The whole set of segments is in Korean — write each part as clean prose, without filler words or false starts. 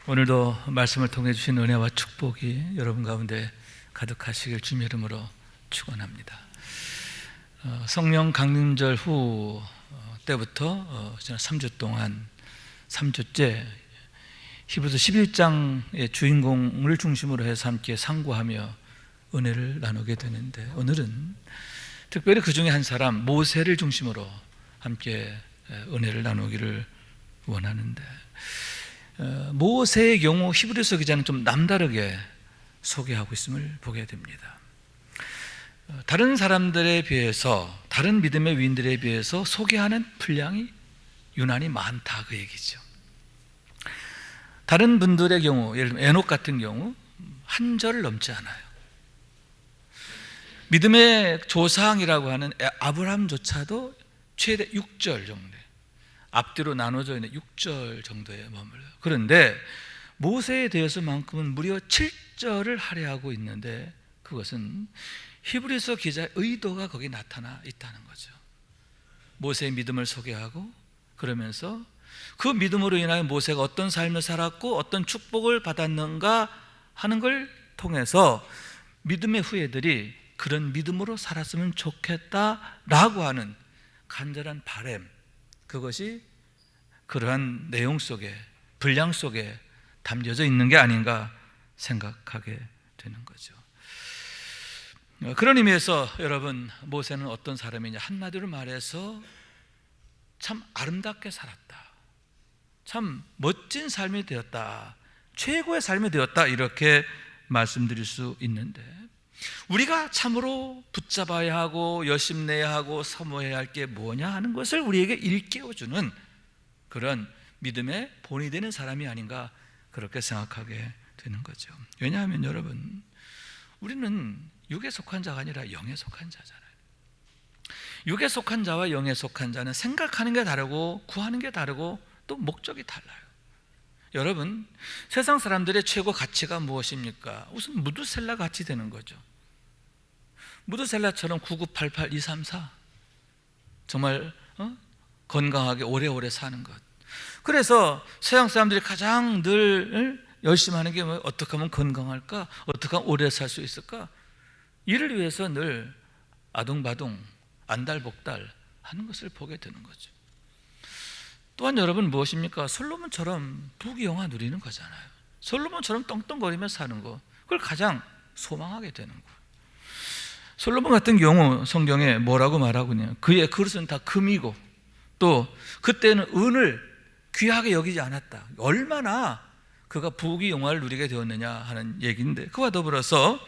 오늘도 말씀을 통해 주신 은혜와 축복이 여러분 가운데 가득하시길 주님의 이름으로 축원합니다. 성령 강림절 후 때부터 지난 3주 동안 3주째 히브리서 11장의 주인공을 중심으로 해서 함께 상고하며 은혜를 나누게 되는데, 오늘은 특별히 그 중에 한 사람 모세를 중심으로 함께 은혜를 나누기를 원하는데, 모세의 경우 히브리서 기자는 좀 남다르게 소개하고 있음을 보게 됩니다. 다른 사람들에 비해서, 다른 믿음의 위인들에 비해서 소개하는 분량이 유난히 많다, 그 얘기죠. 다른 분들의 경우, 예를 들면 에녹 같은 경우 한 절을 넘지 않아요. 믿음의 조상이라고 하는 아브라함조차도 최대 6절 정도, 앞뒤로 나눠져 있는 6절 정도에 머물러요. 그런데 모세에 대해서만큼은 무려 7절을 할애하고 있는데, 그것은 히브리서 기자의 의도가 거기 나타나 있다는 거죠. 모세의 믿음을 소개하고, 그러면서 그 믿음으로 인하여 모세가 어떤 삶을 살았고 어떤 축복을 받았는가 하는 걸 통해서 믿음의 후예들이 그런 믿음으로 살았으면 좋겠다라고 하는 간절한 바람, 그것이 그러한 내용 속에, 분량 속에 담겨져 있는 게 아닌가 생각하게 되는 거죠. 그런 의미에서 여러분, 모세는 어떤 사람이냐, 한마디로 말해서 참 아름답게 살았다, 참 멋진 삶이 되었다, 최고의 삶이 되었다, 이렇게 말씀드릴 수 있는데, 우리가 참으로 붙잡아야 하고 열심내야 하고 사모해야 할 게 뭐냐 하는 것을 우리에게 일깨워주는 그런 믿음의 본이 되는 사람이 아닌가, 그렇게 생각하게 되는 거죠. 왜냐하면 여러분, 우리는 육에 속한 자가 아니라 영에 속한 자잖아요. 육에 속한 자와 영에 속한 자는 생각하는 게 다르고 구하는 게 다르고 또 목적이 달라요. 여러분, 세상 사람들의 최고 가치가 무엇입니까? 우선 무드셀라 같이 되는 거죠. 무드셀라처럼 9988234 정말 건강하게 오래오래 사는 것. 그래서 세상 사람들이 가장 늘 열심히 하는 게 뭐, 어떻게 하면 건강할까? 어떻게 하면 오래 살 수 있을까? 이를 위해서 늘 아둥바둥 안달복달 하는 것을 보게 되는 거죠. 또한 여러분, 무엇입니까? 솔로몬처럼 부귀영화 누리는 거잖아요. 솔로몬처럼 떵떵거리며 사는 거, 그걸 가장 소망하게 되는 거. 솔로몬 같은 경우 성경에 뭐라고 말하고 있냐, 그의 그릇은 다 금이고 또 그때는 은을 귀하게 여기지 않았다. 얼마나 그가 부귀영화를 누리게 되었느냐 하는 얘기인데, 그와 더불어서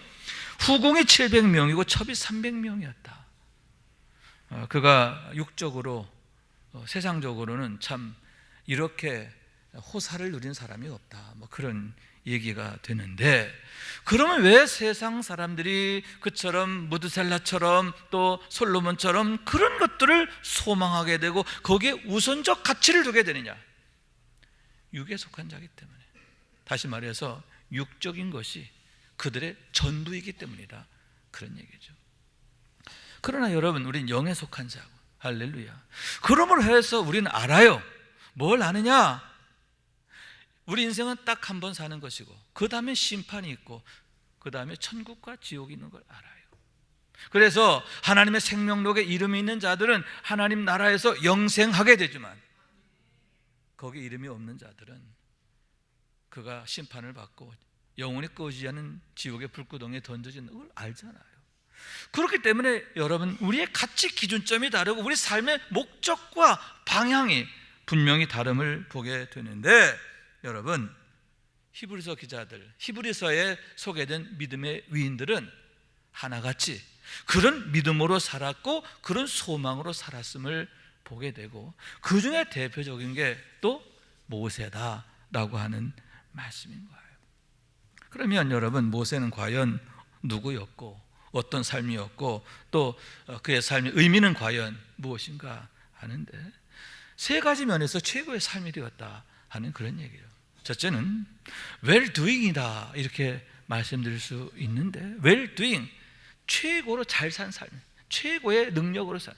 후궁이 700명이고 첩이 300명이었다. 그가 육적으로, 세상적으로는 참 이렇게 호사를 누린 사람이 없다, 뭐 그런 얘기가 되는데, 그러면 왜 세상 사람들이 그처럼 무드셀라처럼 또 솔로몬처럼 그런 것들을 소망하게 되고 거기에 우선적 가치를 두게 되느냐? 육에 속한 자이기 때문에, 다시 말해서 육적인 것이 그들의 전부이기 때문이다, 그런 얘기죠. 그러나 여러분, 우린 영에 속한 자고, 할렐루야. 그러므로 해서 우리는 알아요. 뭘 아느냐? 우리 인생은 딱 한 번 사는 것이고, 그 다음에 심판이 있고, 그 다음에 천국과 지옥이 있는 걸 알아요. 그래서 하나님의 생명록에 이름이 있는 자들은 하나님 나라에서 영생하게 되지만, 거기 이름이 없는 자들은 그가 심판을 받고 영원히 꺼지지 않은 지옥의 불구덩이에 던져지는 걸 알잖아요. 그렇기 때문에 여러분, 우리의 가치 기준점이 다르고 우리 삶의 목적과 방향이 분명히 다름을 보게 되는데, 여러분, 히브리서 기자들, 히브리서에 소개된 믿음의 위인들은 하나같이 그런 믿음으로 살았고 그런 소망으로 살았음을 보게 되고, 그 중에 대표적인 게 또 모세다라고 하는 말씀인 거예요. 그러면 여러분, 모세는 과연 누구였고 어떤 삶이었고 또 그의 삶의 의미는 과연 무엇인가 하는데, 세 가지 면에서 최고의 삶이 되었다 하는 그런 얘기예요. 첫째는 well-doing이다, 이렇게 말씀드릴 수 있는데, well-doing, 최고로 잘 산 삶, 최고의 능력으로 산,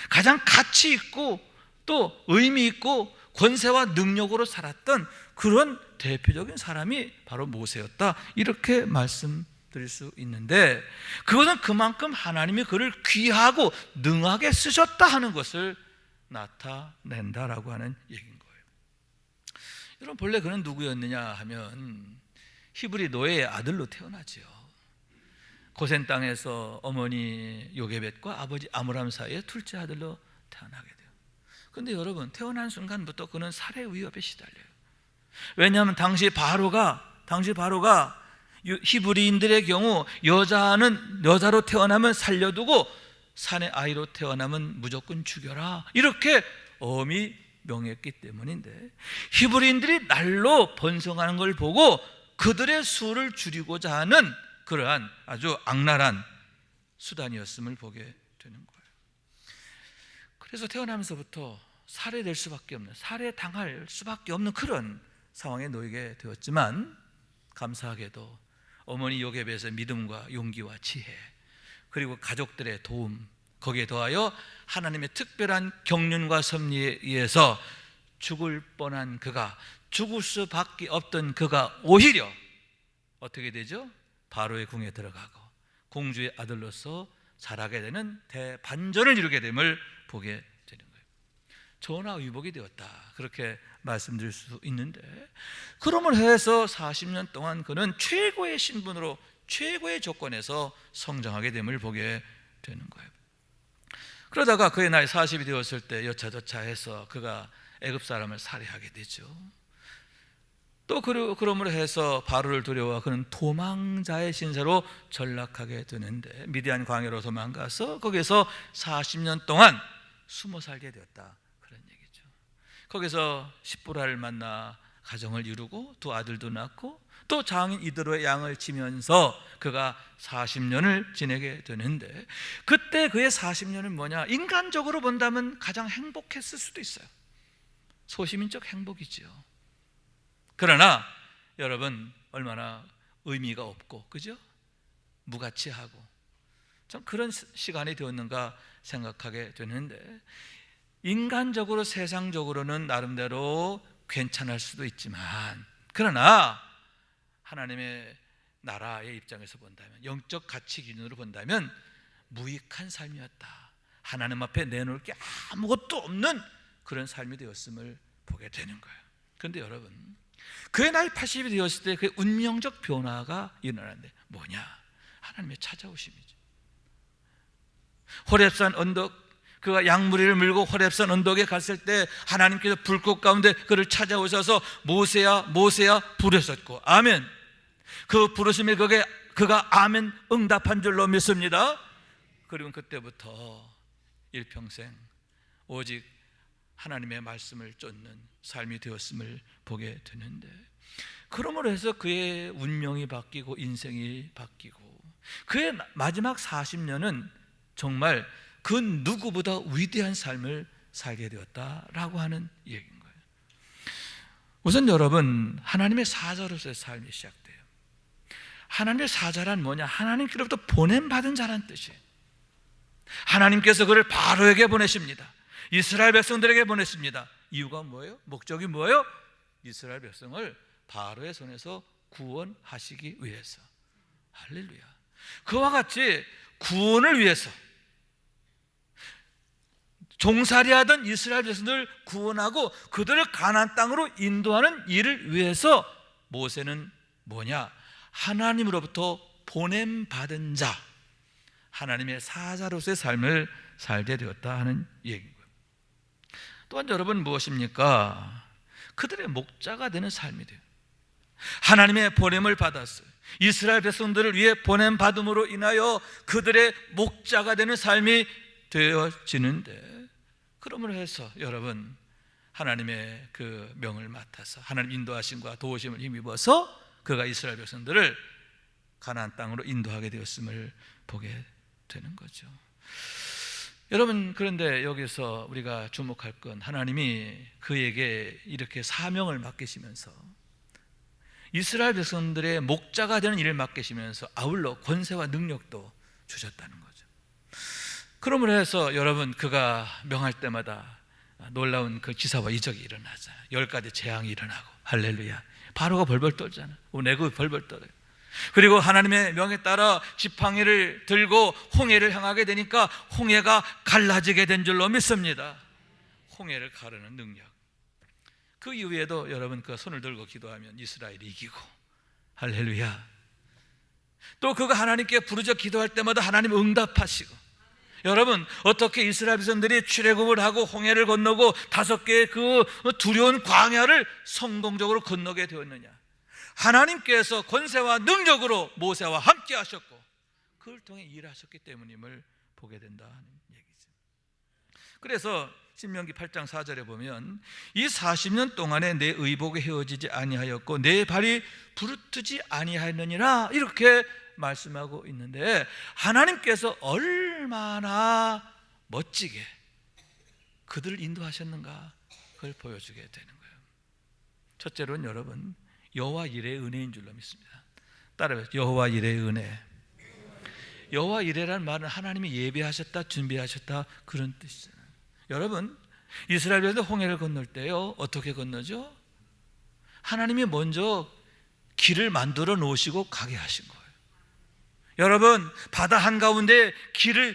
가장 가치 있고 또 의미 있고 권세와 능력으로 살았던 그런 대표적인 사람이 바로 모세였다, 이렇게 말씀드릴 수 있는데, 그것은 그만큼 하나님이 그를 귀하고 능하게 쓰셨다 하는 것을 나타낸다라고 하는 얘기인 거예요. 여러분, 본래 그는 누구였느냐 하면 히브리 노예의 아들로 태어나죠. 고센 땅에서 어머니 요게벳과 아버지 아므람 사이에 둘째 아들로 태어나게 돼요. 그런데 여러분, 태어난 순간부터 그는 살해 위협에 시달려요. 왜냐하면 당시 바로가 히브리인들의 경우 여자로 태어나면 살려두고 산의 아이로 태어나면 무조건 죽여라, 이렇게 엄히 명했기 때문인데, 히브리인들이 날로 번성하는 걸 보고 그들의 수를 줄이고자 하는 그러한 아주 악랄한 수단이었음을 보게 되는 거예요. 그래서 태어나면서부터 살해될 수밖에 없는, 살해당할 수밖에 없는 그런 상황에 놓이게 되었지만, 감사하게도 어머니 요게벳의 믿음과 용기와 지혜, 그리고 가족들의 도움, 거기에 더하여 하나님의 특별한 경륜과 섭리에 의해서 죽을 뻔한 그가, 죽을 수밖에 없던 그가 오히려 어떻게 되죠? 바로의 궁에 들어가고 공주의 아들로서 자라게 되는 대반전을 이루게 됨을 보게 되는 거예요. 전화위복이 되었다, 그렇게 말씀드릴 수 있는데, 그러므로 해서 40년 동안 그는 최고의 신분으로, 최고의 조건에서 성장하게 됨을 보게 되는 거예요. 그러다가 그의 나이 40이 되었을 때 여차저차 해서 그가 애굽 사람을 살해하게 되죠. 또 그러므로 해서 바로를 두려워 그는 도망자의 신세로 전락하게 되는데, 미디안 광야로 도망가서 거기서 40년 동안 숨어 살게 되었다, 그런 얘기죠. 거기서 십보라를 만나 가정을 이루고 두 아들도 낳고 또 장인 이드로의 양을 치면서 그가 40년을 지내게 되는데, 그때 그의 40년은 뭐냐? 인간적으로 본다면 가장 행복했을 수도 있어요. 소시민적 행복이죠. 그러나 여러분, 얼마나 의미가 없고, 그죠? 무가치하고 참 그런 시간이 되었는가 생각하게 되는데, 인간적으로, 세상적으로는 나름대로 괜찮을 수도 있지만, 그러나 하나님의 나라의 입장에서 본다면, 영적 가치 기준으로 본다면 무익한 삶이었다, 하나님 앞에 내놓을 게 아무것도 없는 그런 삶이 되었음을 보게 되는 거예요. 그런데 여러분, 그의 나이 80이 되었을 때 그 운명적 변화가 일어나는데 뭐냐? 하나님의 찾아오심이죠. 호렙산 언덕, 그가 양무리를 물고 호렙산 언덕에 갔을 때 하나님께서 불꽃 가운데 그를 찾아오셔서 모세야 모세야 부르셨고, 아멘, 그 부르심에 그가 아멘 응답한 줄로 믿습니다. 그리고 그때부터 일평생 오직 하나님의 말씀을 쫓는 삶이 되었음을 보게 되는데, 그러므로 해서 그의 운명이 바뀌고 인생이 바뀌고, 그의 마지막 40년은 정말 그 누구보다 위대한 삶을 살게 되었다라고 하는 얘기인 거예요. 우선 여러분, 하나님의 사자로서의 삶이 시작돼요. 하나님의 사자란 뭐냐? 하나님께로부터 보냄받은 자란 뜻이에요. 하나님께서 그를 바로에게 보내십니다. 이스라엘 백성들에게 보냈습니다. 이유가 뭐예요? 목적이 뭐예요? 이스라엘 백성을 바로의 손에서 구원하시기 위해서. 할렐루야. 그와 같이 구원을 위해서, 종살이하던 이스라엘 백성들을 구원하고 그들을 가나안 땅으로 인도하는 일을 위해서 모세는 뭐냐? 하나님으로부터 보냄받은 자, 하나님의 사자로서의 삶을 살게 되었다 하는 얘기고요. 또한 여러분, 무엇입니까? 그들의 목자가 되는 삶이 돼요. 하나님의 보냄을 받았어요. 이스라엘 백성들을 위해 보냄받음으로 인하여 그들의 목자가 되는 삶이 되어지는데, 그러므로 해서 여러분, 하나님의 그 명을 맡아서 하나님 인도하심과 도우심을 힘입어서 그가 이스라엘 백성들을 가나안 땅으로 인도하게 되었음을 보게 되는 거죠. 여러분, 그런데 여기서 우리가 주목할 건, 하나님이 그에게 이렇게 사명을 맡기시면서 이스라엘 백성들의 목자가 되는 일을 맡기시면서 아울러 권세와 능력도 주셨다는 거죠. 그러므로 해서 여러분, 그가 명할 때마다 놀라운 그 기사와 이적이 일어나자 10가지 재앙이 일어나고, 할렐루야. 바로가 벌벌 떨잖아. 내가 벌벌 떨어요. 그리고 하나님의 명에 따라 지팡이를 들고 홍해를 향하게 되니까 홍해가 갈라지게 된 줄로 믿습니다. 홍해를 가르는 능력. 그 이후에도 여러분 그 손을 들고 기도하면 이스라엘이 이기고, 할렐루야. 또 그가 하나님께 부르짖어 기도할 때마다 하나님 응답하시고, 여러분 어떻게 이스라엘 백성들이 출애굽을 하고 홍해를 건너고 5개의 그 두려운 광야를 성공적으로 건너게 되었느냐? 하나님께서 권세와 능력으로 모세와 함께 하셨고 그걸 통해 일하셨기 때문임을 보게 된다는 얘기죠. 그래서 신명기 8장 4절에 보면 이 40년 동안에 내 의복이 헤어지지 아니하였고 내 발이 부르트지 아니하였느니라, 이렇게 말씀하고 있는데 하나님께서 얼마나 멋지게 그들을 인도하셨는가, 그걸 보여주게 되는 거예요. 첫째로는 여러분 여호와 이레의 은혜인 줄로 믿습니다. 따라해요. 여호와 이레의 은혜. 여호와 이레라는 말은 하나님이 예비하셨다, 준비하셨다, 그런 뜻이잖아요. 여러분 이스라엘에서 홍해를 건널 때요 어떻게 건너죠? 하나님이 먼저 길을 만들어 놓으시고 가게 하신 거예요. 여러분 바다 한가운데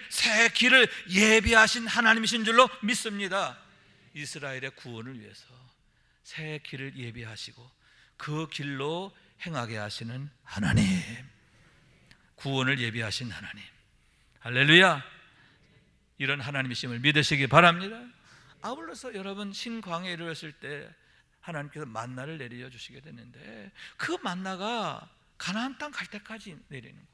새 길을 예비하신 하나님이신 줄로 믿습니다. 이스라엘의 구원을 위해서 새 길을 예비하시고 그 길로 행하게 하시는 하나님, 구원을 예비하신 하나님, 할렐루야. 이런 하나님이심을 믿으시기 바랍니다. 아울러서 여러분 신광야에 이르렀을 때 하나님께서 만나를 내려 주시게 됐는데 그 만나가 가나안 땅 갈 때까지 내리는 거예요.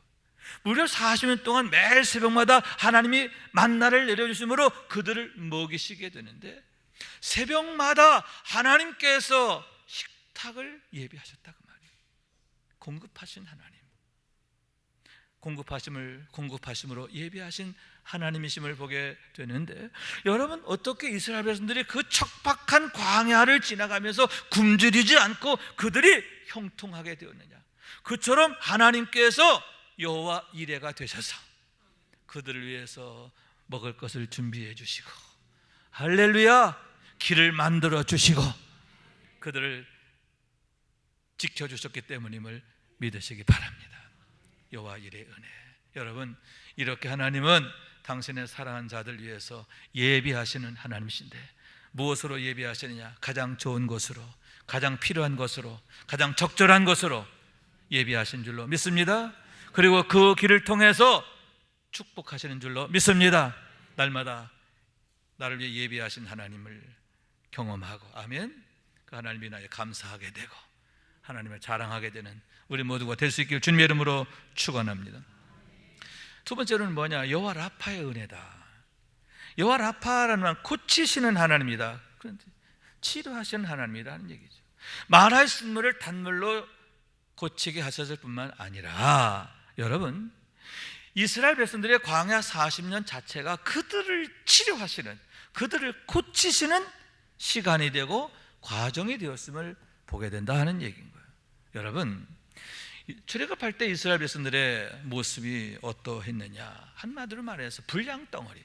무려 40년 동안 매일 새벽마다 하나님이 만나를 내려주심으로 그들을 먹이시게 되는데 새벽마다 하나님께서 식탁을 예비하셨다 그 말이에요. 공급하신 하나님, 공급하심으로 예비하신 하나님이심을 보게 되는데 여러분 어떻게 이스라엘 백성들이 그 척박한 광야를 지나가면서 굶주리지 않고 그들이 형통하게 되었느냐? 그처럼 하나님께서 여호와 이레가 되셔서 그들을 위해서 먹을 것을 준비해 주시고, 할렐루야, 길을 만들어 주시고 그들을 지켜주셨기 때문임을 믿으시기 바랍니다. 여호와 이레의 은혜. 여러분 이렇게 하나님은 당신의 사랑하는 자들 위해서 예비하시는 하나님이신데 무엇으로 예비하시느냐? 가장 좋은 것으로, 가장 필요한 것으로, 가장 적절한 것으로 예비하신 줄로 믿습니다. 그리고 그 길을 통해서 축복하시는 줄로 믿습니다. 날마다 나를 위해 예비하신 하나님을 경험하고, 아멘, 그 하나님 인하여 감사하게 되고 하나님을 자랑하게 되는 우리 모두가 될 수 있기를 주님의 이름으로 축원합니다. 두 번째로는 뭐냐? 여호와 라파의 은혜다. 여호와 라파라는 말은 고치시는 하나님이다. 그런데 치료하시는 하나님이라는 얘기죠. 마라의 쓴물을 단물로 고치게 하셨을 뿐만 아니라 여러분 이스라엘 백성들의 광야 40년 자체가 그들을 치료하시는, 그들을 고치시는 시간이 되고 과정이 되었음을 보게 된다 하는 얘기인 거예요. 여러분 출애굽할 때 이스라엘 백성들의 모습이 어떠했느냐? 한마디로 말해서 불량덩어리.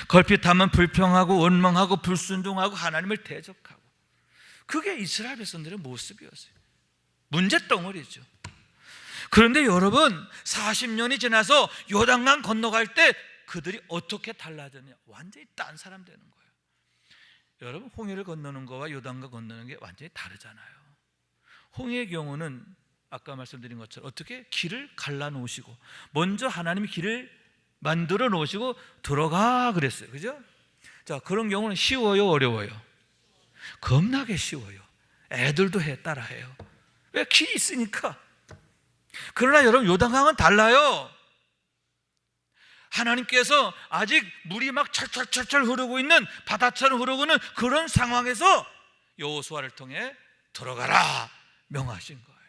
걸핏하면 불평하고 원망하고 불순종하고 하나님을 대적하고, 그게 이스라엘 백성들의 모습이었어요. 문제덩어리죠. 그런데 여러분 40년이 지나서 요단강 건너갈 때 그들이 어떻게 달라졌냐? 완전히 딴 사람 되는 거예요. 여러분 홍해를 건너는 거와 요단강 건너는 게 완전히 다르잖아요. 홍해의 경우는 아까 말씀드린 것처럼 어떻게 길을 갈라놓으시고 먼저 하나님이 길을 만들어 놓으시고 들어가 그랬어요. 그죠? 자, 그런 경우는 쉬워요, 어려워요? 겁나게 쉬워요. 애들도 따라해요. 왜? 길이 있으니까. 그러나 여러분 요단강은 달라요. 하나님께서 아직 물이 막 철철철철 흐르고 있는 바다처럼 흐르고는 그런 상황에서 여호수아를 통해 들어가라 명하신 거예요.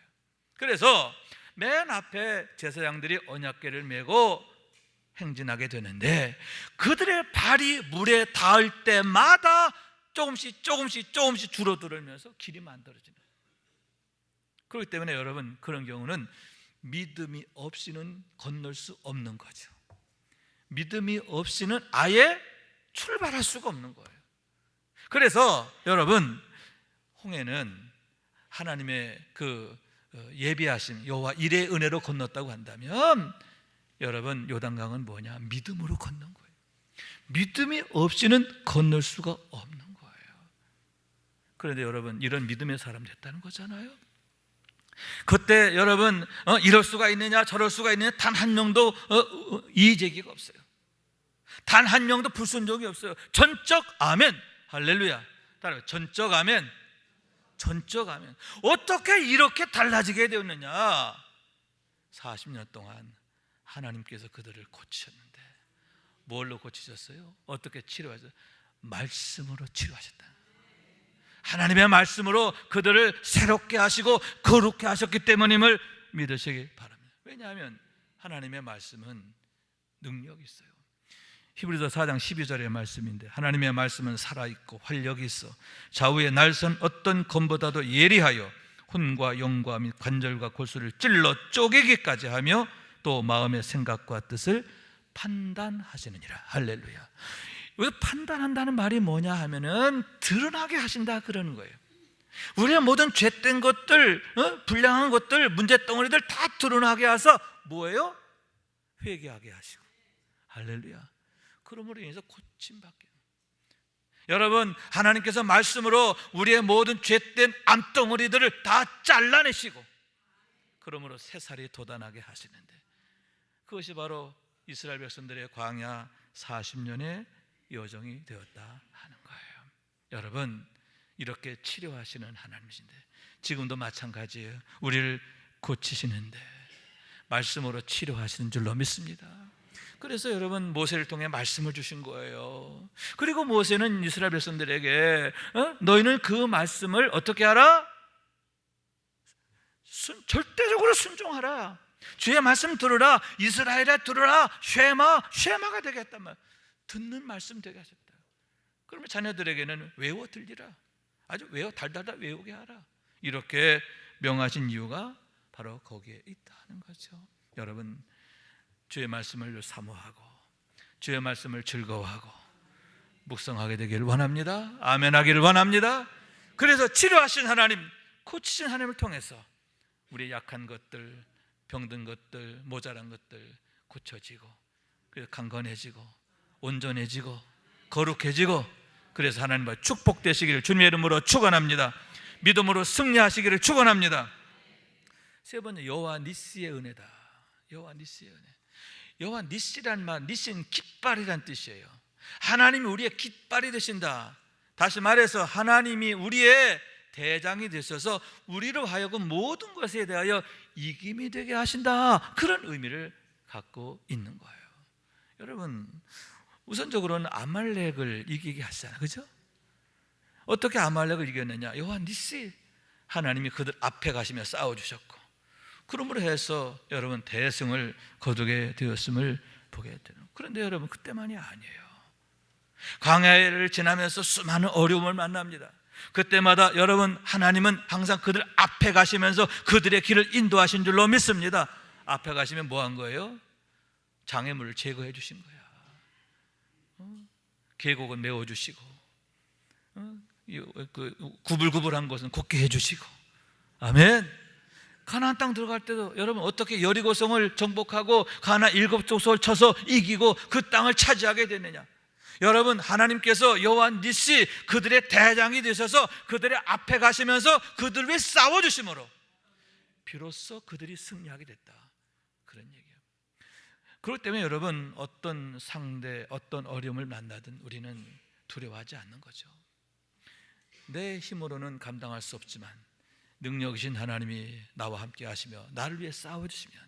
그래서 맨 앞에 제사장들이 언약궤를 메고 행진하게 되는데 그들의 발이 물에 닿을 때마다 조금씩 줄어들면서 길이 만들어지는 거예요. 그렇기 때문에 여러분 그런 경우는 믿음이 없이는 건널 수 없는 거죠. 믿음이 없이는 아예 출발할 수가 없는 거예요. 그래서 여러분 홍해는 하나님의 그 예비하심 여호와 일의 은혜로 건넜다고 한다면, 여러분 요단강은 뭐냐? 믿음으로 건넌 거예요. 믿음이 없이는 건널 수가 없는 거예요. 그런데 여러분, 이런 믿음의 사람 됐다는 거잖아요. 그때 여러분 이럴 수가 있느냐 저럴 수가 있느냐 단 한 명도 이의제기가 없어요. 단 한 명도 불순종이 없어요. 전적 아멘. 할렐루야. 따라요. 전적 아멘. 전적 아멘. 어떻게 이렇게 달라지게 되었느냐? 40년 동안 하나님께서 그들을 고치셨는데, 뭘로 고치셨어요? 어떻게 치료하셨어요? 말씀으로 치료하셨다. 하나님의 말씀으로 그들을 새롭게 하시고 거룩게 하셨기 때문임을 믿으시기 바랍니다. 왜냐하면 하나님의 말씀은 능력이 있어요. 히브리서 4장 12절의 말씀인데, 하나님의 말씀은 살아있고 활력이 있어 좌우의 날선 어떤 검보다도 예리하여 혼과 영과 및 관절과 골수를 찔러 쪼개기까지 하며 또 마음의 생각과 뜻을 판단하시느니라. 할렐루야. 여기서 판단한다는 말이 뭐냐 하면은 드러나게 하신다 그러는 거예요. 우리의 모든 죄된 것들, 불량한 것들, 문제덩어리들 다 드러나게 하셔서 뭐예요? 회개하게 하시고. 할렐루야. 그러므로 인해서 고침받게. 여러분, 하나님께서 말씀으로 우리의 모든 죄된 암덩어리들을 다 잘라내시고, 그러므로 새살이 돋아나게 하시는데, 그것이 바로 이스라엘 백성들의 광야 40년의 여정이 되었다 하는 거예요. 여러분, 이렇게 치료하시는 하나님이신데 지금도 마찬가지예요. 우리를 고치시는데 말씀으로 치료하시는 줄로 믿습니다. 그래서 여러분, 모세를 통해 말씀을 주신 거예요. 그리고 모세는 이스라엘 백성들에게 너희는 그 말씀을 어떻게 하라? 절대적으로 순종하라. 주의 말씀 들으라. 이스라엘아 들으라. 쉐마가 되게 했단 말. 듣는 말씀 되게 하셨다. 그러면 자녀들에게는 외워 들리라. 아주 달달달 외우게 하라. 이렇게 명하신 이유가 바로 거기에 있다는 거죠. 여러분, 주의 말씀을 사모하고 주의 말씀을 즐거워하고 묵상하게 되기를 원합니다. 아멘 하기를 원합니다. 그래서 치료하신 하나님, 고치신 하나님을 통해서 우리의 약한 것들, 병든 것들, 모자란 것들 고쳐지고, 그래서 강건해지고 온전해지고 거룩해지고, 그래서 하나님과 축복되시기를 주님의 이름으로 축원합니다. 믿음으로 승리하시기를 축원합니다. 세 번째, 여호와 니시의 은혜다. 여호와 니시의 은혜. 여호와 니시란 말, 니시는 깃발이란 뜻이에요. 하나님이 우리의 깃발이 되신다. 다시 말해서 하나님이 우리의 대장이 되셔서 우리로 하여금 모든 것에 대하여 이김이 되게 하신다. 그런 의미를 갖고 있는 거예요. 여러분, 우선적으로는 아말렉을 이기게 하시잖아요. 그죠? 어떻게 아말렉을 이겼느냐? 여호와 니시, 하나님이 그들 앞에 가시며 싸워주셨고, 그러므로 해서 여러분 대승을 거두게 되었음을 보게 되는. 그런데 여러분, 그때만이 아니에요. 광야를 지나면서 수많은 어려움을 만납니다. 그때마다 여러분, 하나님은 항상 그들 앞에 가시면서 그들의 길을 인도하신 줄로 믿습니다. 앞에 가시면 뭐 한 거예요? 장애물을 제거해 주신 거야. 계곡은 메워주시고, 구불구불한 것은 곱게 해주시고. 아멘. 가나안 땅 들어갈 때도 여러분, 어떻게 여리고성을 정복하고 가나안 7족속을 쳐서 이기고 그 땅을 차지하게 됐느냐? 여러분, 하나님께서 여호와 니시, 그들의 대장이 되셔서 그들의 앞에 가시면서 그들 위해 싸워주심으로 비로소 그들이 승리하게 됐다. 그런 얘기예요. 그렇기 때문에 여러분, 어떤 상대, 어떤 어려움을 만나든 우리는 두려워하지 않는 거죠. 내 힘으로는 감당할 수 없지만 능력이신 하나님이 나와 함께 하시며 나를 위해 싸워주시면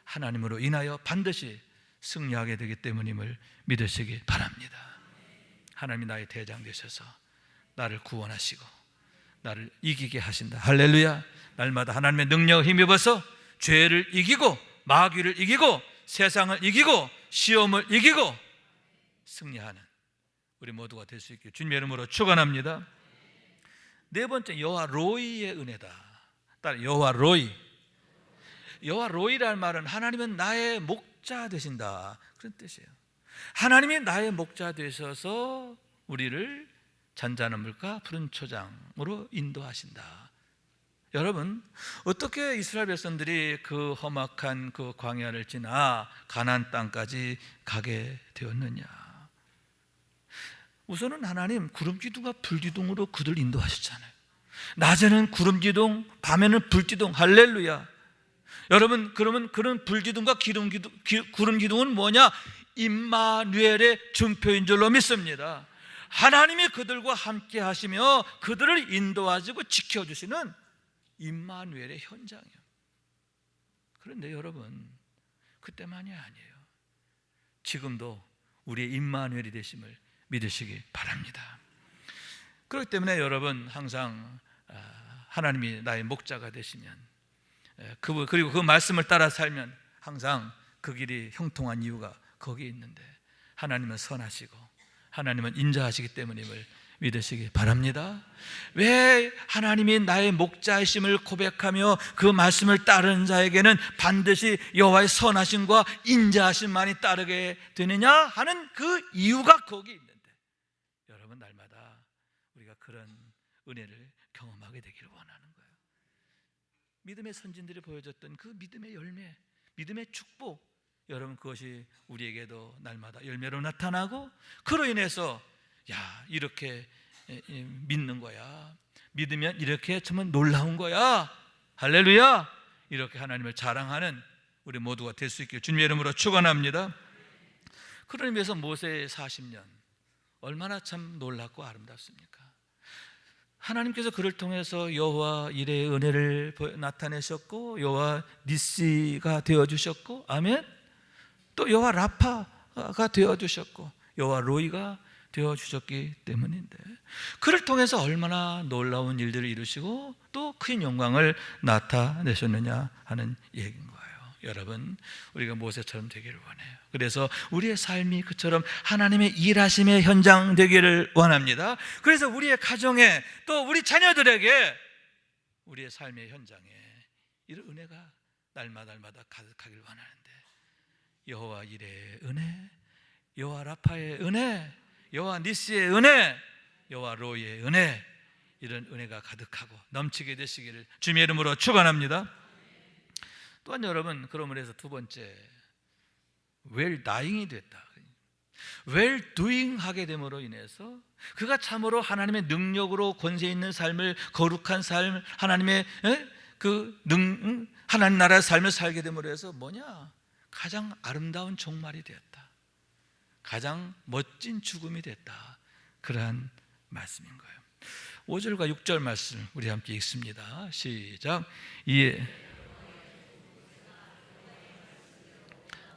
하나님으로 인하여 반드시 승리하게 되기 때문임을 믿으시기 바랍니다. 하나님이 나의 대장 되셔서 나를 구원하시고 나를 이기게 하신다. 할렐루야. 날마다 하나님의 능력을 힘입어서 죄를 이기고 마귀를 이기고 세상을 이기고 시험을 이기고 승리하는 우리 모두가 될 수 있기를 주님의 이름으로 축원합니다. 네 번째, 여호와 로이의 은혜다. 따라 여호와 로이. 여호와 로이라는 말은 하나님은 나의 목자 되신다, 그런 뜻이에요. 하나님이 나의 목자 되셔서 우리를 잔잔한 물가 푸른 초장으로 인도하신다. 여러분, 어떻게 이스라엘 백성들이 그 험악한 그 광야를 지나 가나안 땅까지 가게 되었느냐? 우선은 하나님 구름기둥과 불기둥으로 그들 인도하셨잖아요. 낮에는 구름기둥, 밤에는 불기둥. 할렐루야. 여러분, 그러면 그런 불기둥과 구름기둥은 뭐냐? 임마누엘의 증표인 줄로 믿습니다. 하나님이 그들과 함께 하시며 그들을 인도하시고 지켜주시는 임마누엘의 현장이에요. 그런데 여러분, 그때만이 아니에요. 지금도 우리의 임마누엘이 되심을 믿으시기 바랍니다. 그렇기 때문에 여러분, 항상 하나님이 나의 목자가 되시면, 그리고 그 말씀을 따라 살면 항상 그 길이 형통한 이유가 거기에 있는데, 하나님은 선하시고 하나님은 인자하시기 때문임을 믿으시기 바랍니다. 왜 하나님이 나의 목자이심을 고백하며 그 말씀을 따르는 자에게는 반드시 여호와의 선하심과 인자하심만이 따르게 되느냐 하는 그 이유가 거기 있는데, 여러분, 날마다 우리가 그런 은혜를 경험하게 되기를 원하는 거예요. 믿음의 선진들이 보여줬던 그 믿음의 열매, 믿음의 축복, 여러분, 그것이 우리에게도 날마다 열매로 나타나고, 그로 인해서 이렇게 믿는 거야, 믿으면 이렇게 정말 놀라운 거야, 할렐루야, 이렇게 하나님을 자랑하는 우리 모두가 될 수 있게 주님의 이름으로 축원합니다. 그런 의미에서 모세의 40년 얼마나 참 놀랍고 아름답습니까? 하나님께서 그를 통해서 여호와 이레의 은혜를 나타내셨고, 여호와 니시가 되어주셨고, 아멘. 또 여호와 라파가 되어주셨고, 여호와 로이가 되어주셨기 때문인데, 그를 통해서 얼마나 놀라운 일들을 이루시고 또 큰 영광을 나타내셨느냐 하는 얘기인 거예요. 여러분, 우리가 모세처럼 되기를 원해요. 그래서 우리의 삶이 그처럼 하나님의 일하심의 현장 되기를 원합니다. 그래서 우리의 가정에, 또 우리 자녀들에게, 우리의 삶의 현장에 이런 은혜가 날마다 가득하길 원하는데, 여호와 이레의 은혜, 여호와 라파의 은혜, 여호와 니시의 은혜, 여호와 로이의 은혜, 이런 은혜가 가득하고 넘치게 되시기를 주님의 이름으로 축원합니다. 또한 여러분, 그러므로 해서 두 번째, well dying이 됐다, well doing 하게 됨으로 인해서 그가 참으로 하나님의 능력으로 권세 있는 삶을, 거룩한 삶, 하나님의 하나님 나라의 삶을 살게 됨으로 해서 뭐냐? 가장 아름다운 종말이 되었다, 가장 멋진 죽음이 됐다, 그러한 말씀인 거예요. 5절과 6절 말씀 우리 함께 읽습니다. 시작. 이에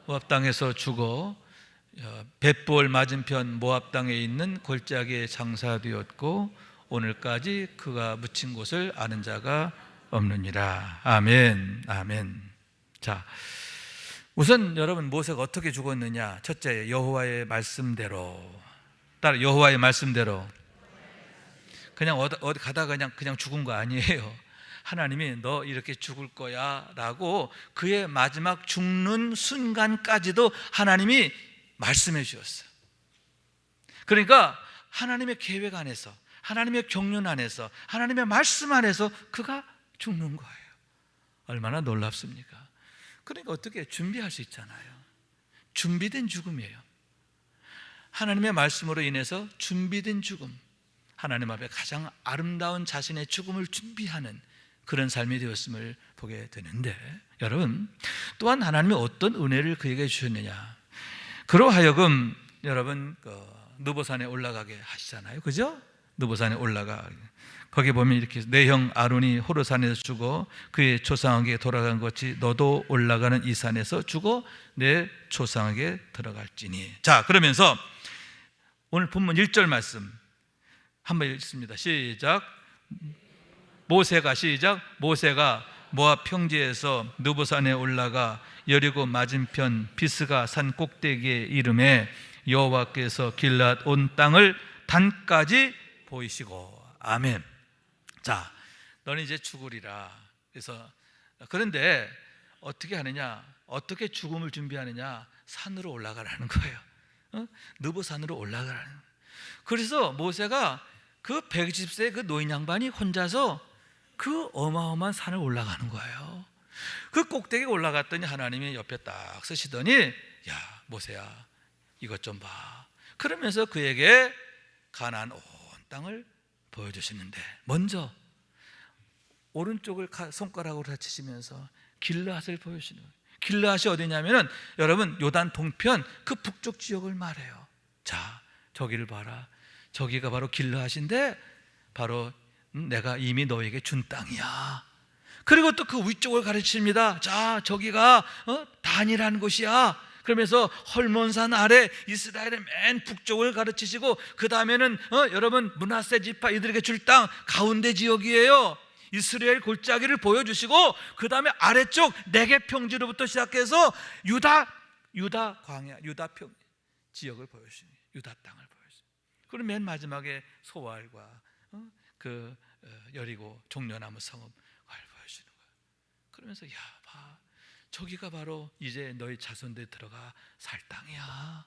모압 땅에서 죽어 벳볼 맞은편 모압 땅에 있는 골짜기에 장사되었고, 오늘까지 그가 묻힌 곳을 아는 자가 없느니라. 아멘, 아멘. 자, 우선 여러분, 모세가 어떻게 죽었느냐? 첫째, 여호와의 말씀대로. 따라, 여호와의 말씀대로. 그냥 어디 가다가 그냥 죽은 거 아니에요. 하나님이 너 이렇게 죽을 거야 라고 그의 마지막 죽는 순간까지도 하나님이 말씀해 주셨어요. 그러니까 하나님의 계획 안에서, 하나님의 경륜 안에서, 하나님의 말씀 안에서 그가 죽는 거예요. 얼마나 놀랍습니까? 그러니까 어떻게 준비할 수 있잖아요. 준비된 죽음이에요. 하나님의 말씀으로 인해서 준비된 죽음, 하나님 앞에 가장 아름다운 자신의 죽음을 준비하는 그런 삶이 되었음을 보게 되는데, 여러분, 또한 하나님이 어떤 은혜를 그에게 주셨느냐? 그러하여금 여러분, 느보산에 올라가게 하시잖아요, 그죠? 느보산에 올라가, 거기 보면 이렇게 내 형 아론이 호르산에서 죽어 그의 조상에게 돌아간 것이 너도 올라가는 이 산에서 죽어 내 조상에게 들어갈지니. 자, 그러면서 오늘 본문 1절 말씀 한번 읽습니다. 시작. 모세가 모압 평지에서 느보산에 올라가 여리고 맞은편 비스가 산 꼭대기에 이름에 여호와께서 길앗 온 땅을 단까지 보이시고. 아멘. 자, 너는 이제 죽으리라. 그래서, 그런데 어떻게 하느냐? 어떻게 죽음을 준비하느냐? 산으로 올라가라는 거예요. 느보산으로 올라가라는 거예요. 그래서 모세가 그 120세 그 노인 양반이 혼자서 그 어마어마한 산을 올라가는 거예요. 그 꼭대기에 올라갔더니 하나님이 옆에 딱 서시더니 야 모세야 이것 좀 봐. 그러면서 그에게 가나안 온 땅을 보여주시는데 먼저 오른쪽을 손가락으로 다치시면서 길르앗을 보여주시는 거예요. 길르앗이 어디냐면은 여러분 요단 동편 그 북쪽 지역을 말해요. 자 저기를 봐라. 저기가 바로 길르앗인데 바로 내가 이미 너에게 준 땅이야. 그리고 또 그 위쪽을 가르칩니다. 자 저기가 단이라는 곳이야. 그러면서 헐몬산 아래 이스라엘의 맨 북쪽을 가르치시고 그 다음에는 여러분 므낫세 지파 이들에게 줄 땅 가운데 지역이에요. 이스라엘 골짜기를 보여주시고 그 다음에 아래쪽 네겝 평지로부터 시작해서 유다 광야 유다 평 지역을 보여주시니 유다 땅을 보여주시니 그리고 맨 마지막에 소알과 그 여리고 종려나무 성읍을 보여주시는 거예요. 그러면서 야 봐 저기가 바로 이제 너희 자손들 들어가 살 땅이야.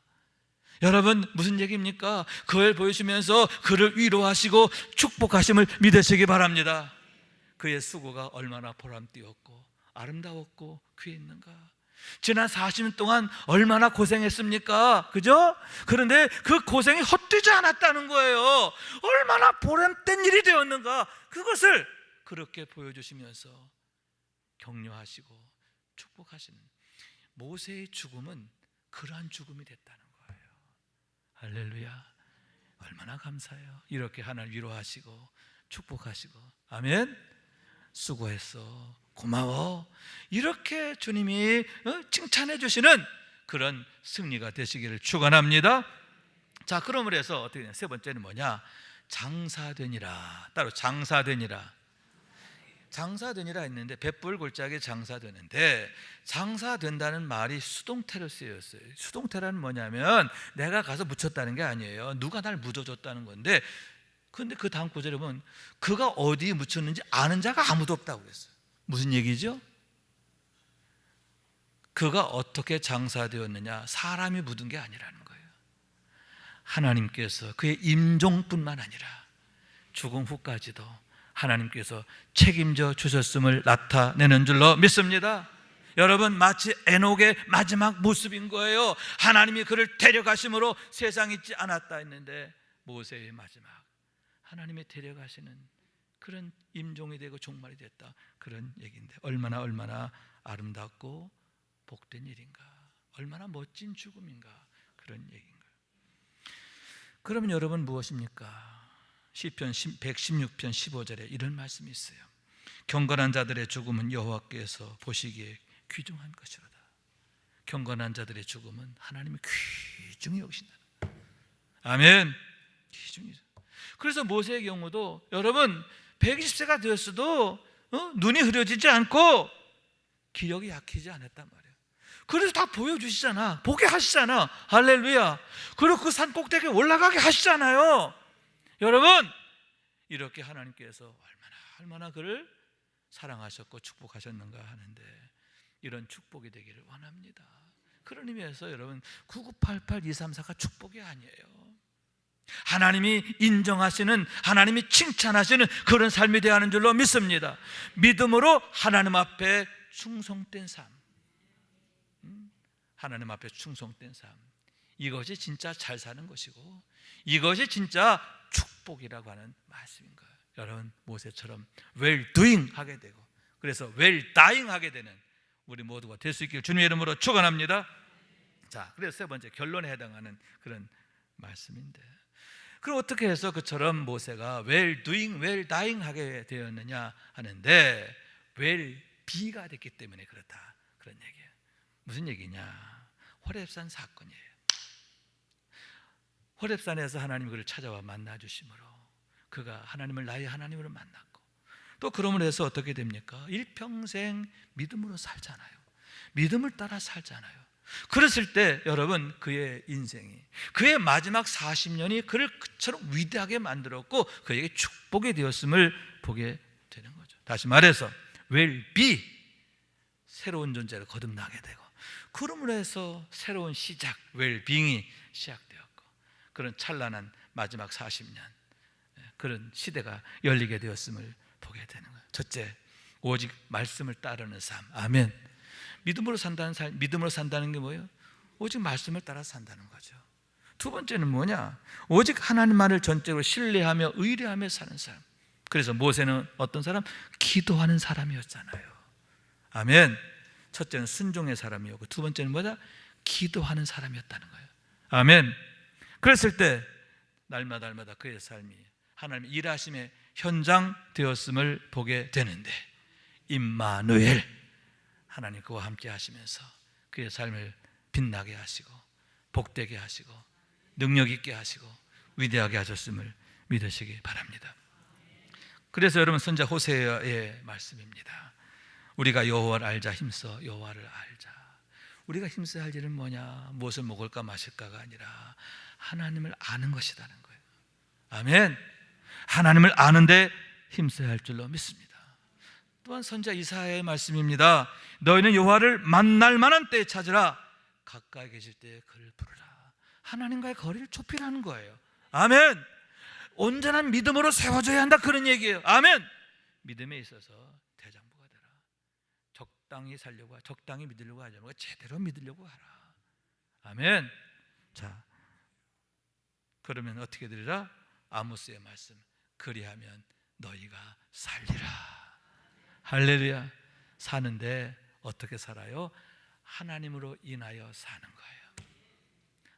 여러분 무슨 얘기입니까? 그걸 보여주면서 그를 위로하시고 축복하심을 믿으시기 바랍니다. 그의 수고가 얼마나 보람되었고 아름다웠고 귀해 있는가. 지난 40년 동안 얼마나 고생했습니까? 그죠? 그런데 그 고생이 헛되지 않았다는 거예요. 얼마나 보람된 일이 되었는가. 그것을 그렇게 보여주시면서 격려하시고 축복하시는 모세의 죽음은 그러한 죽음이 됐다는 거예요. 할렐루야. 얼마나 감사해요. 이렇게 하나님 위로하시고 축복하시고 아멘. 수고했어 고마워 이렇게 주님이 칭찬해 주시는 그런 승리가 되시기를 축원합니다. 자 그러므로 해서 어떻게 되냐 세 번째는 뭐냐 장사되니라. 따로 장사되니라 했는데 벳불 골짜기 장사되는데 장사된다는 말이 수동태로 쓰였어요. 수동태라는 뭐냐면 내가 가서 묻혔다는 게 아니에요. 누가 날 묻어줬다는 건데 그런데 그 다음 구절에 보면 그가 어디에 묻혔는지 아는 자가 아무도 없다고 그랬어요. 무슨 얘기죠? 그가 어떻게 장사되었느냐 사람이 묻은 게 아니라는 거예요. 하나님께서 그의 임종뿐만 아니라 죽음 후까지도 하나님께서 책임져 주셨음을 나타내는 줄로 믿습니다. 여러분 마치 에녹의 마지막 모습인 거예요. 하나님이 그를 데려가심으로 세상 있지 않았다 했는데 모세의 마지막 하나님의 데려가시는 그런 임종이 되고 종말이 됐다 그런 얘기인데 얼마나 아름답고 복된 일인가 얼마나 멋진 죽음인가 그런 얘기인가. 그러면 여러분 무엇입니까? 시편 116편 15절에 이런 말씀이 있어요. 경건한 자들의 죽음은 여호와께서 보시기에 귀중한 것이로다. 경건한 자들의 죽음은 하나님이 귀중히 여기신다. 아멘. 귀중히. 그래서 모세의 경우도 여러분 120세가 되었어도 눈이 흐려지지 않고 기력이 약해지지 않았단 말이에요. 그래서 다 보여주시잖아. 보게 하시잖아. 할렐루야. 그리고 그 산 꼭대기에 올라가게 하시잖아요. 여러분 이렇게 하나님께서 얼마나 그를 사랑하셨고 축복하셨는가 하는데 이런 축복이 되기를 원합니다. 그런 의미에서 여러분 9988-234가 축복이 아니에요. 하나님이 인정하시는 하나님이 칭찬하시는 그런 삶이 되어야 하는 줄로 믿습니다. 믿음으로 하나님 앞에 충성된 삶, 하나님 앞에 충성된 삶, 이것이 진짜 잘 사는 것이고 이것이 진짜 축복이라고 하는 말씀인 거예요. 여러분 모세처럼 well doing 하게 되고 그래서 well dying 하게 되는 우리 모두가 될 수 있기를 주님의 이름으로 축원합니다. 자, 그래서 세 번째 결론에 해당하는 그런 말씀인데 그럼 어떻게 해서 그처럼 모세가 well doing, well dying 하게 되었느냐 하는데 well be가 됐기 때문에 그렇다 그런 얘기예요. 무슨 얘기냐? 호렙산 사건이에요. 호렙산에서 하나님이 그를 찾아와 만나주심으로 그가 하나님을 나의 하나님으로 만났고 또 그러므로 해서 어떻게 됩니까? 일평생 믿음으로 살잖아요. 믿음을 따라 살잖아요. 그랬을 때 여러분 그의 인생이 그의 마지막 40년이 그를 그처럼 위대하게 만들었고 그에게 축복이 되었음을 보게 되는 거죠. 다시 말해서 will be 새로운 존재를 거듭나게 되고 그러므로 해서 새로운 시작 well being이 시작되었고 그런 찬란한 마지막 40년 그런 시대가 열리게 되었음을 보게 되는 거예요. 첫째, 오직 말씀을 따르는 삶. 아멘. 믿음으로 산다는 삶, 믿음으로 산다는 게 뭐예요? 오직 말씀을 따라 산다는 거죠. 두 번째는 뭐냐? 오직 하나님만을 전적으로 신뢰하며 의뢰하며 사는 삶. 그래서 모세는 어떤 사람? 기도하는 사람이었잖아요. 아멘. 첫째는 순종의 사람이었고 두 번째는 뭐다? 기도하는 사람이었다는 거예요. 아멘. 그랬을 때 날마다 그의 삶이 하나님의 일하심의 현장 되었음을 보게 되는데, 임마누엘, 하나님 그와 함께 하시면서 그의 삶을 빛나게 하시고 복되게 하시고 능력 있게 하시고 위대하게 하셨음을 믿으시기 바랍니다. 그래서 여러분, 선지자 호세아의 말씀입니다. 우리가 여호와를 알자, 힘써 여호와를 알자. 우리가 힘써야 할 일은 뭐냐? 무엇을 먹을까 마실까가 아니라 하나님을 아는 것이라는 거예요. 아멘. 하나님을 아는데 힘써야 할 줄로 믿습니다. 또한 선지자 이사야의 말씀입니다. 너희는 여호와를 만날 만한 때에 찾으라. 가까이 계실 때에 그를 부르라. 하나님과의 거리를 좁히라는 거예요. 아멘. 온전한 믿음으로 세워져야 한다, 그런 얘기예요. 아멘. 믿음에 있어서 대장부가 되라. 적당히 살려고, 적당히 믿으려고 하지 말고 제대로 믿으려고 하라. 아멘. 자, 그러면 어떻게 되리라? 아모스의 말씀, 그리하면 너희가 살리라. 할렐루야. 사는데 어떻게 살아요? 하나님으로 인하여 사는 거예요.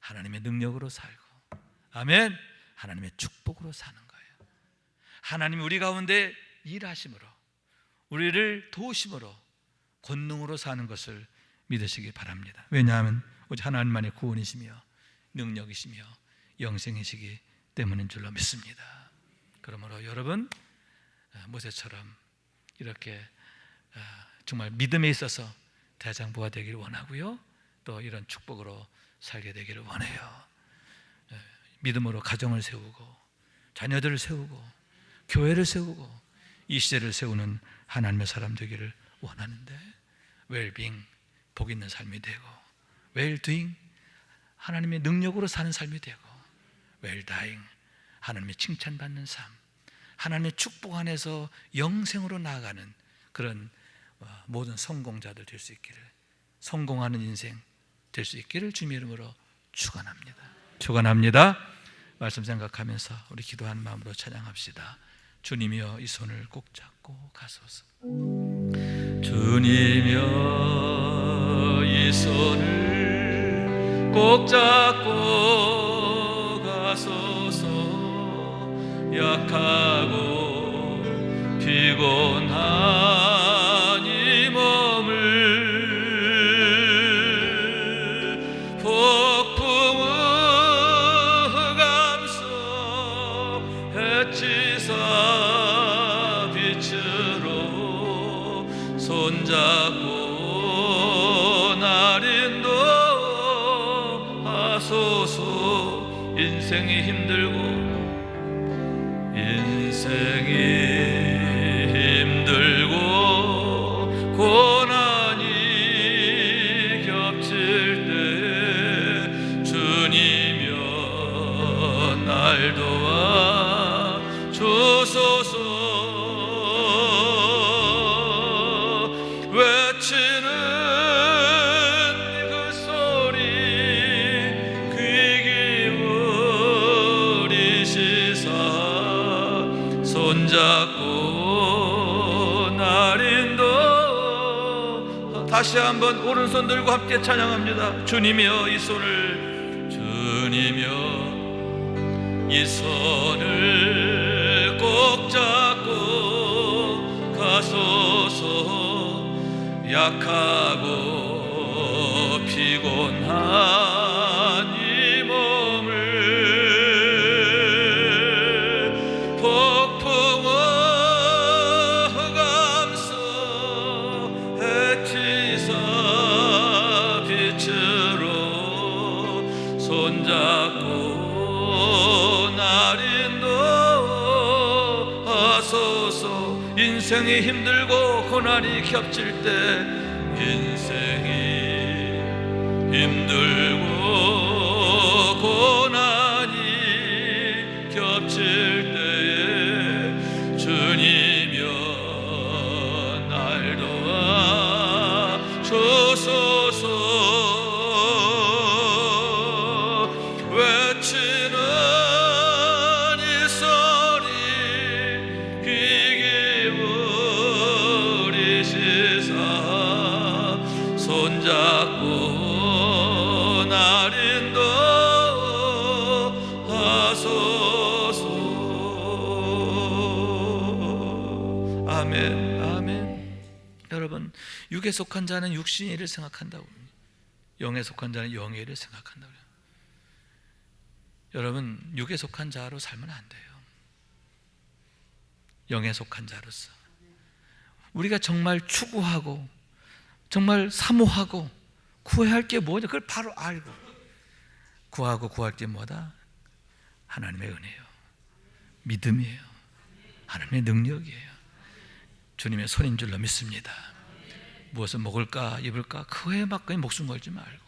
하나님의 능력으로 살고, 아멘. 하나님의 축복으로 사는 거예요. 하나님이 우리 가운데 일하심으로, 우리를 도우심으로, 권능으로 사는 것을 믿으시기 바랍니다. 왜냐하면 오직 하나님만의 구원이시며 능력이시며 영생이시기 때문인 줄로 믿습니다. 그러므로 여러분, 모세처럼 이렇게 정말 믿음에 있어서 대장부가 되기를 원하고요, 또 이런 축복으로 살게 되기를 원해요. 믿음으로 가정을 세우고 자녀들을 세우고 교회를 세우고 이 시대를 세우는 하나님의 사람 되기를 원하는데, 웰빙, 복 있는 삶이 되고, 웰두잉, 하나님의 능력으로 사는 삶이 되고, 웰다잉, 하나님의 칭찬받는 삶, 하나님의 축복 안에서 영생으로 나아가는 그런 모든 성공자들 될 수 있기를, 성공하는 인생 될 수 있기를 주님의 이름으로 축원합니다. 말씀 생각하면서 우리 기도하는 마음으로 찬양합시다. 주님이여 이 손을 꼭 잡고 가소서. 주님이여 이 손을 꼭 잡고 가소서. 약하고 피곤한 이 몸을 손잡고 날 인도하소서. 인생이 힘들고 고난이 겹칠 때 주님이여 날 도와 주소서. 손잡고 날 인도. 다시 한번 오른손 들고 함께 찬양합니다. 주님이여 이 손을, 주님이여 이 손을 꼭 잡고 가소서. 약하고 피곤한 이 몸을 손잡고 날 인도하소서. 인생이 힘들고 고난이 겹칠 때, 인생이 힘들고 고난이 겹칠 때에 외치는 이 소리 귀 기울이시사 손잡고 날 인도하소서. 아멘, 아멘. 여러분, 육에 속한 자는 육신의 일을 생각한다고, 영에 속한 자는 영의 일을 생각한다고. 여러분, 육에 속한 자로 살면 안 돼요. 영에 속한 자로서 우리가 정말 추구하고 정말 사모하고 구해야 할 게 뭐냐, 그걸 바로 알고 구하고 구할 게 뭐다? 하나님의 은혜요, 믿음이에요, 하나님의 능력이에요, 주님의 손인 줄로 믿습니다. 무엇을 먹을까 입을까 그 외에 막 그냥 목숨 걸지 말고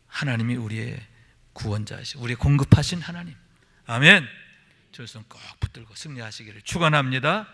하나님이 우리의 구원자이시고 우리 공급하신 하나님, 아멘. 저 손 꼭 붙들고 승리하시기를 축원합니다.